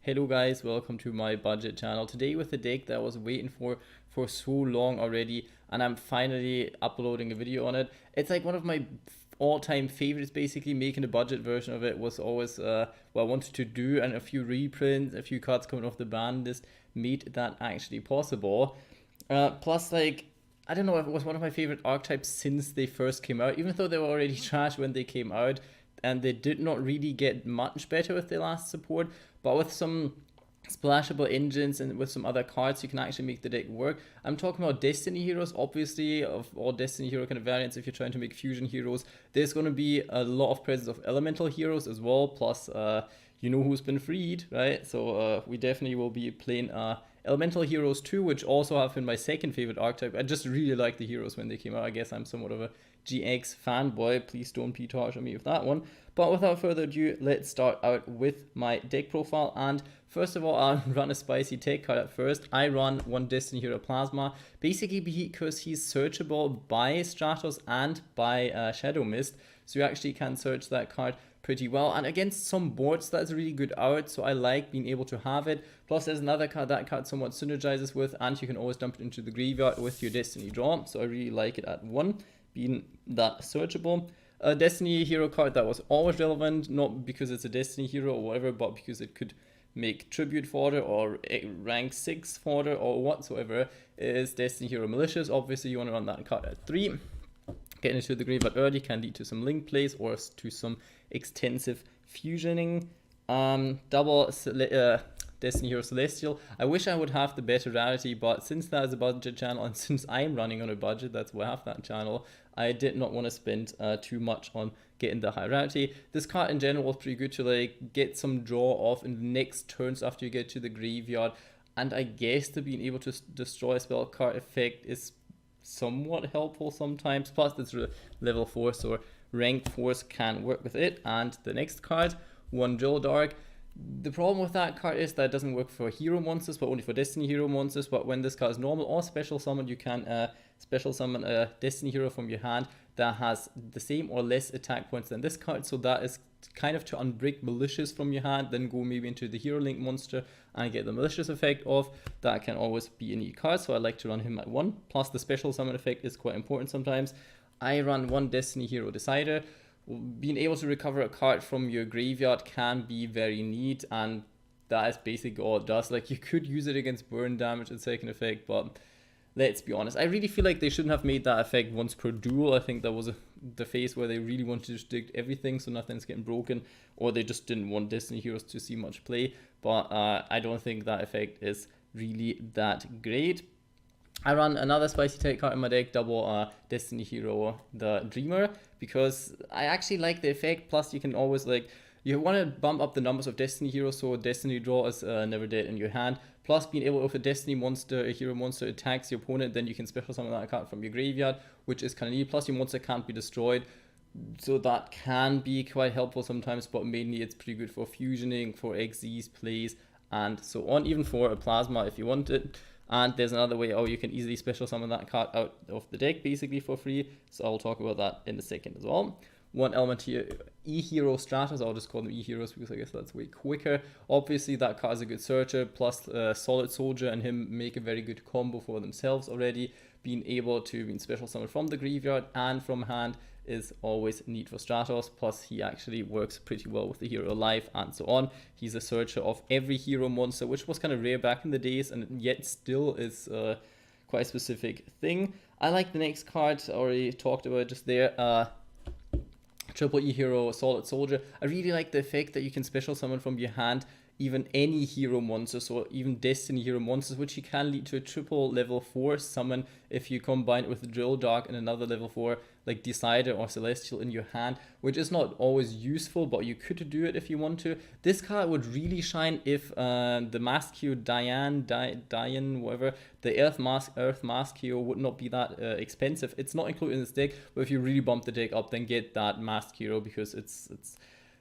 Hello guys, welcome to my budget channel. Today with the deck that I was waiting for so long already, and I'm finally uploading a video on it. It's like one of my all-time favorites. Basically making a budget version of it was always what I wanted to do, and a few reprints, a few cards coming off the ban list made that actually possible. Plus, like, I don't know, it was one of my favorite archetypes since they first came out, even though they were already trash when they came out, and they did not really get much better with their last support, but with some splashable engines and with some other cards, you can actually make the deck work. I'm talking about Destiny Heroes, obviously, of all Destiny Hero kind of variants. If you're trying to make fusion heroes, there's going to be a lot of presence of elemental heroes as well, plus you know who's been freed, right? So we definitely will be playing elemental heroes too, which also have been my second favorite archetype. I just really like the heroes when they came out. I guess I'm somewhat of a GX fanboy. Please don't be harsh on me with that one. But without further ado, let's start out with my deck profile. And first of all, I'll run a spicy tech card at first. I run one Destiny Hero Plasma, basically because he's searchable by Stratos and by Shadow Mist. So you actually can search that card pretty well, and against some boards that's a really good out, so I like being able to have it. Plus there's another card that card somewhat synergizes with, and you can always dump it into the graveyard with your Destiny draw, so I really like it at 1, being that searchable. A Destiny Hero card that was always relevant, not because it's a Destiny Hero or whatever, but because it could make tribute fodder or rank 6 fodder or whatsoever, is Destiny Hero Malicious. Obviously you want to run that card at 3. Getting into the graveyard early can lead to some link plays or to some extensive fusioning. Double Destiny Hero Celestial. I wish I would have the better rarity, but since that is a budget channel and since I'm running on a budget, that's why I have that channel, I did not want to spend too much on getting the high rarity. This card in general was pretty good to like get some draw off in the next turns after you get to the graveyard, and I guess to being able to destroy a spell card effect is somewhat helpful sometimes. Plus it's level 4, so rank 4s can work with it. And the next card, one Drill Dark. The problem with that card is that it doesn't work for hero monsters, but only for Destiny Hero monsters. But when this card is normal or special summon, you can special summon a Destiny Hero from your hand that has the same or less attack points than this card. So that is kind of to unbrick Malicious from your hand, then go maybe into the Hero Link monster and get the Malicious effect off. That can always be a neat card, so I like to run him at 1. Plus the special summon effect is quite important sometimes. I run one Destiny Hero Decider. Being able to recover a card from your graveyard can be very neat, and that is basically all it does. Like, you could use it against burn damage and second effect, but let's be honest, I really feel like they shouldn't have made that effect once per duel. I think that was the phase where they really wanted to restrict everything so nothing's getting broken, or they just didn't want Destiny Heroes to see much play. But I don't think that effect is really that great. I run another spicy tech card in my deck, double Destiny Hero the Dreamer, because I actually like the effect. Plus you can always, like, you want to bump up the numbers of Destiny Heroes, so Destiny Draw is never dead in your hand. Plus being able, if a Destiny monster, a hero monster attacks your opponent, then you can special summon that card from your graveyard, which is kind of neat. Plus your monster can't be destroyed, so that can be quite helpful sometimes, but mainly it's pretty good for fusioning, for XZs plays, and so on, even for a Plasma if you want it. And there's another way, you can easily special summon that card out of the deck basically for free, so I'll talk about that in a second as well. One element here, E-Hero Stratos, I'll just call them E-Heroes because I guess that's way quicker. Obviously that card is a good searcher, plus Solid Soldier and him make a very good combo for themselves already. Being able to special summon from the graveyard and from hand is always neat for Stratos, plus he actually works pretty well with the Hero Alive and so on. He's a searcher of every hero monster, which was kind of rare back in the days, and yet still is quite a specific thing. I like the next card, I already talked about it just there, Triple E-Hero Solid Soldier. I really like the effect that you can special summon from your hand even any hero monster, so even Destiny Hero monsters, which you can lead to a triple level 4 summon if you combine it with Drill Dark and another level 4 like Decider or Celestial in your hand, which is not always useful, but you could do it if you want to. This card would really shine if the Maskio Diane, whatever, the Earth Maskio would not be that expensive. It's not included in this deck, but if you really bump the deck up, then get that Maskio because it's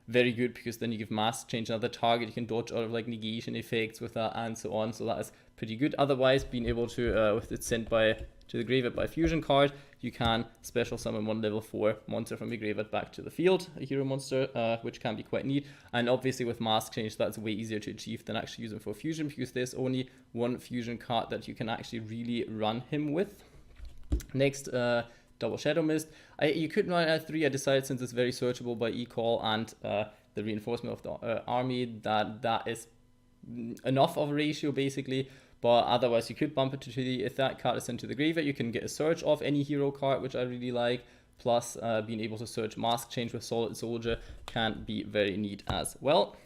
very good, because then you give mask change another target, you can dodge out of like negation effects with that and so on, so that is pretty good. Otherwise, being able to with it sent to the graveyard by fusion card, you can special summon one level 4 monster from your graveyard back to the field, a hero monster, which can be quite neat. And obviously with mask change, that's way easier to achieve than actually using for fusion, because there's only one fusion card that you can actually really run him with. Next, double Shadow Mist. You could run it at 3. I decided, since it's very searchable by e-call and the reinforcement of the army, that is enough of a ratio basically. But otherwise, you could bump it to 3. If that card is sent to the graveyard, you can get a search off any hero card, which I really like. Plus, being able to search mask change with Solid Soldier can be very neat as well.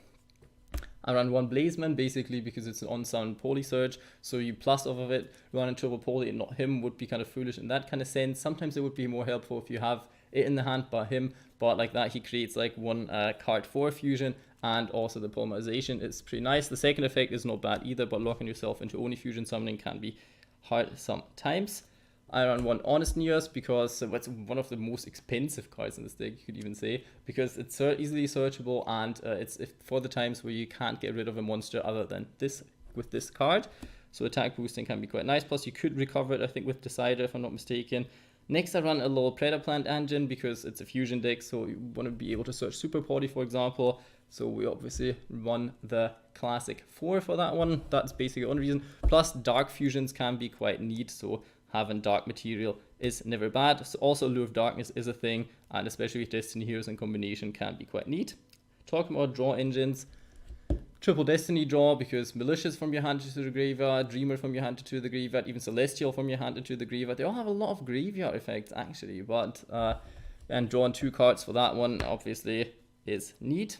I run 1 Blazeman basically because it's an on-sound poly search, so you plus off of it, running triple poly and not him would be kind of foolish in that kind of sense. Sometimes it would be more helpful if you have it in the hand but him, but like that he creates like 1 card for fusion, and also the polymerization is pretty nice. The second effect is not bad either, but locking yourself into only fusion summoning can be hard sometimes. I run 1 Honest Neos because it's one of the most expensive cards in this deck, you could even say, because it's easily searchable, and it's for the times where you can't get rid of a monster other than this with this card. So attack boosting can be quite nice, plus you could recover it, I think, with Decider if I'm not mistaken. Next, I run a little Predator Plant engine because it's a fusion deck, so you want to be able to search Super Poly, for example. So we obviously run the classic 4 for that one. That's basically the only reason. Plus, dark fusions can be quite neat, so having dark material is never bad. So also, Lure of Darkness is a thing, and especially with Destiny Heroes in combination can be quite neat. Talking about draw engines, triple Destiny draw, because Malicious from your hand to the graveyard, Dreamer from your hand to the graveyard, even Celestial from your hand to the graveyard. They all have a lot of graveyard effects actually, but and drawing 2 cards for that one obviously is neat.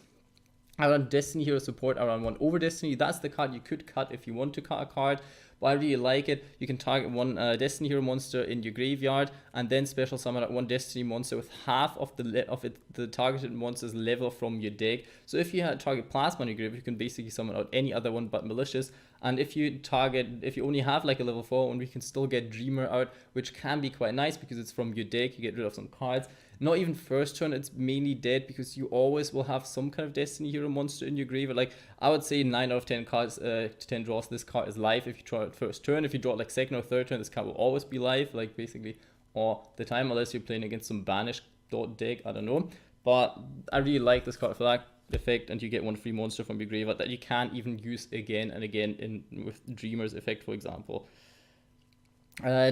I run Destiny Hero support. I run 1 Over Destiny. That's the card you could cut if you want to cut a card, but I really like it. You can target 1 Destiny Hero monster in your graveyard, and then special summon out 1 Destiny monster with half of the targeted monster's level from your deck. So if you target Plasma in your graveyard, you can basically summon out any other one but Malicious. And if you only have like a level 4 one, we can still get Dreamer out, which can be quite nice because it's from your deck. You get rid of some cards. Not even first turn, it's mainly dead, because you always will have some kind of Destiny Hero monster in your graveyard. Like, I would say 9 out of 10 cards, 10 draws, this card is live if you draw it first turn. If you draw it like second or third turn, this card will always be live, like basically all the time, unless you're playing against some banished deck, I don't know. But I really like this card for that effect, and you get 1 free monster from your graveyard that you can even use again and again with Dreamer's effect, for example.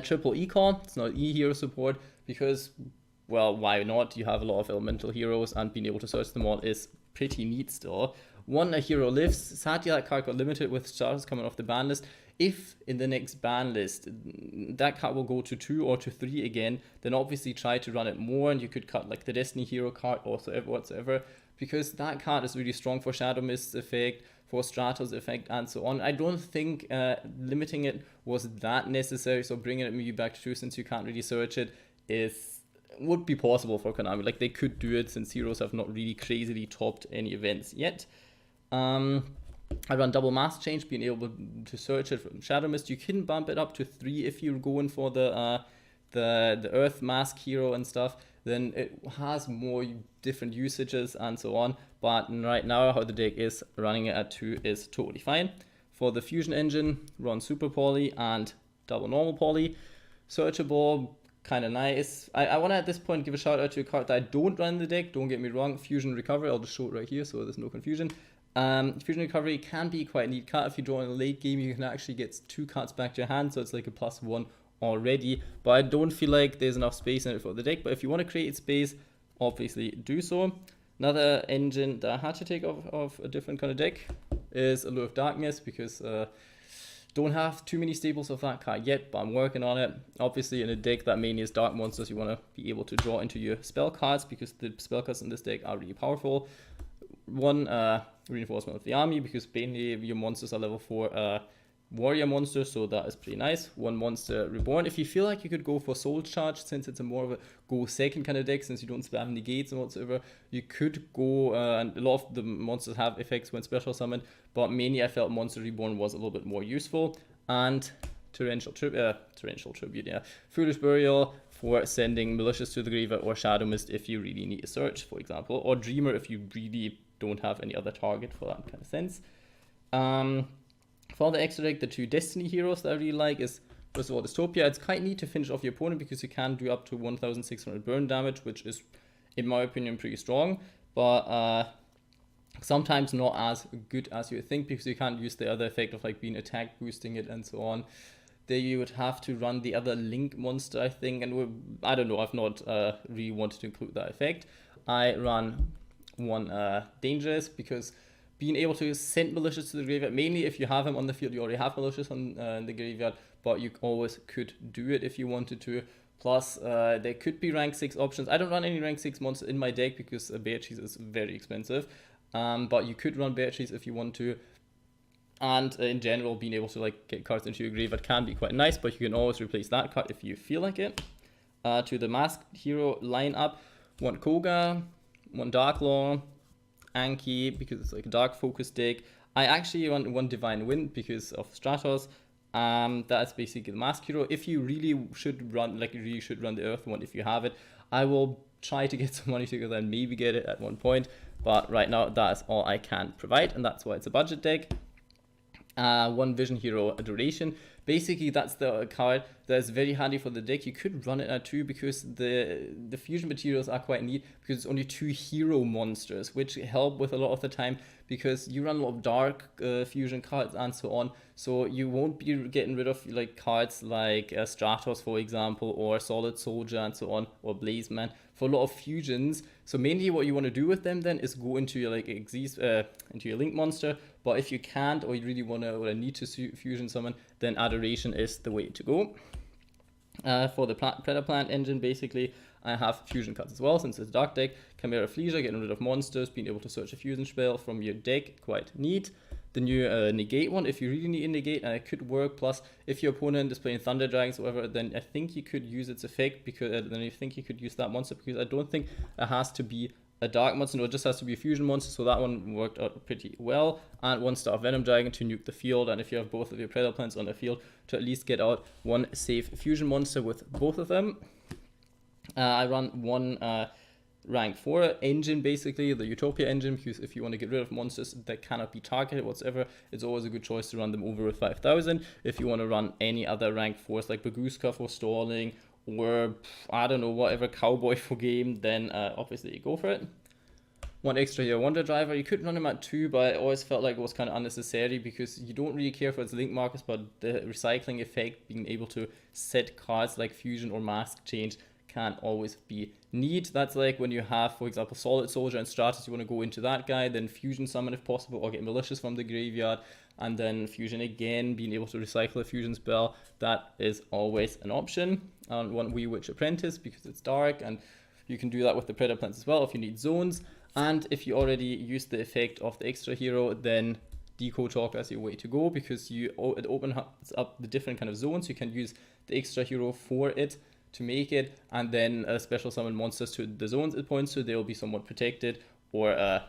Triple E-Call, it's not E-Hero support, because, well, why not? You have a lot of elemental heroes, and being able to search them all is pretty neat still. 1 A Hero Lives. Sadly, that card got limited with starters coming off the ban list. If in the next ban list that card will go to 2 or to 3 again, then obviously try to run it more, and you could cut like the Destiny Hero card or whatsoever, because that card is really strong for Shadow Mist's effect, for Stratos effect, and so on. I don't think limiting it was that necessary, so bringing it maybe back to 2, since you can't really search it, would be possible for Konami. Like, they could do it, since heroes have not really crazily topped any events yet. I run double mask change, being able to search it from Shadow Mist. You can bump it up to 3 if you're going for the Earth Mask hero and stuff. Then it has more different usages and so on. But right now, how the deck is, running it at 2 is totally fine. For the Fusion Engine, run Super Poly and double Normal Poly. Searchable, kind of nice. I want to at this point give a shout out to a card that I don't run in the deck, don't get me wrong, Fusion Recovery. I'll just show it right here so there's no confusion. Fusion Recovery can be quite a neat card. If you draw in a late game, you can actually get 2 cards back to your hand, so it's like a +1 already. But I don't feel like there's enough space in it for the deck. But if you want to create space, obviously do so. Another engine that I had to take off of a different kind of deck is Allure of Darkness, because don't have too many staples of that card yet, but I'm working on it. Obviously, in a deck that mainly is dark monsters, you want to be able to draw into your spell cards, because the spell cards in this deck are really powerful. 1 reinforcement of the army, because mainly your monsters are level 4 warrior monsters, so that is pretty nice. 1 monster reborn. If you feel like you could go for soul charge, since it's a more of a go second kind of deck, since you don't spam negates and whatsoever, you could go, and a lot of the monsters have effects when special summoned, but mainly I felt monster reborn was a little bit more useful. And Torrential Tribute, yeah. Foolish Burial for sending Malicious to the graveyard, or Shadow Mist if you really need a search, for example, or Dreamer if you really don't have any other target for that kind of sense. For the extra deck, the 2 Destiny heroes that I really like is, first of all, Dystopia. It's quite neat to finish off your opponent because you can do up to 1600 burn damage, which is, in my opinion, pretty strong, but sometimes not as good as you think, because you can't use the other effect of like being attack boosting it and so on. There you would have to run the other Link monster, I think, and I don't know, I've not really wanted to include that effect. I run one Dangerous, because being able to send Malicious to the graveyard, mainly if you have him on the field, you already have Malicious on the graveyard, but you always could do it if you wanted to. Plus, there could be rank 6 options. I don't run any rank 6 monsters in my deck because Bear Cheese is very expensive, but you could run Bear Cheese if you want to. And in general, being able to like get cards into your graveyard can be quite nice, but you can always replace that card if you feel like it. To the Masked Hero lineup, one Koga, one Darklaw, Anki, because it's like a dark focus deck. I actually run one Divine Wind because of Stratos. That's basically the Masked Hero. If you really should run, like you really should run the Earth one if you have it. I will try to get some money together and maybe get it at one point, but right now that is all I can provide, and that's why it's a budget deck. One Vision Hero Adoration. Basically, that's the card that's very handy for the deck. You could run it at 2 because the fusion materials are quite neat, because it's only 2 hero monsters, which help with a lot of the time, because you run a lot of dark fusion cards and so on. So you won't be getting rid of like cards like Stratos, for example, or Solid Soldier and so on, or Blaze Man for a lot of fusions. So mainly what you want to do with them then is go into your like into your Link monster. But if you can't, or you really want to or need to fusion summon, then Adoration is the way to go. For the Predator Plant engine, basically, I have fusion cards as well, since it's a dark deck. Chimera Fleisure, getting rid of monsters, being able to search a fusion spell from your deck, quite neat. The new Negate one, if you really need a Negate, and it could work. Plus, if your opponent is playing Thunder Dragons or whatever, then I think you could use its effect, because then I think you could use that monster, because I don't think it has to be a dark monster, no, it just has to be a fusion monster, so that one worked out pretty well. And 1-star Venom Dragon to nuke the field, and if you have both of your Predator Plants on the field, to at least get out one safe fusion monster with both of them. I run one rank 4 engine, basically, the Utopia engine, because if you want to get rid of monsters that cannot be targeted whatsoever, it's always a good choice to run them over with 5,000. If you want to run any other rank 4s like Baguska for stalling, or I don't know, whatever, Cowboy for game, then obviously you go for it. One extra here, Wonder Driver. You could run him at 2, but I always felt like it was kind of unnecessary, because you don't really care for its link markers, but the recycling effect, being able to set cards like Fusion or Mask Change, can always be neat. That's like when you have, for example, Solid Soldier and Stratus, you want to go into that guy, then Fusion Summon if possible, or get Malicious from the graveyard, and then Fusion again, being able to recycle a Fusion spell. That is always an option. And one Wee Witch Apprentice, because it's dark, and you can do that with the Predator Plants as well if you need zones. And if you already use the effect of the extra hero, then Deco Chalk is your way to go, because it opens up the different kind of zones. You can use the extra hero for it to make it, and then special summon monsters to the zones it points to. They'll be somewhat protected, or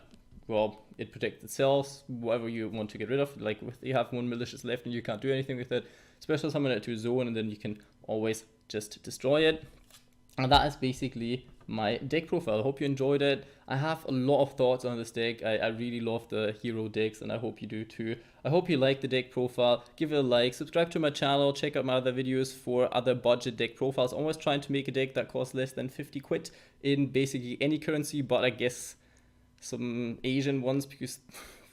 well, it protects itself, whatever you want to get rid of. Like if you have one Malicious left and you can't do anything with it, special summon it to a zone, and then you can always just destroy it. And that is basically my deck profile. I hope you enjoyed it. I have a lot of thoughts on this deck. I really love the hero decks, and I hope you do too. I hope you like the deck profile. Give it a like, subscribe to my channel, check out my other videos for other budget deck profiles. I'm always trying to make a deck that costs less than 50 quid in basically any currency, but I guess some Asian ones, because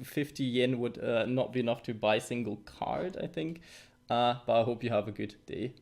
50 yen would not be enough to buy a single card, I think. But I hope you have a good day.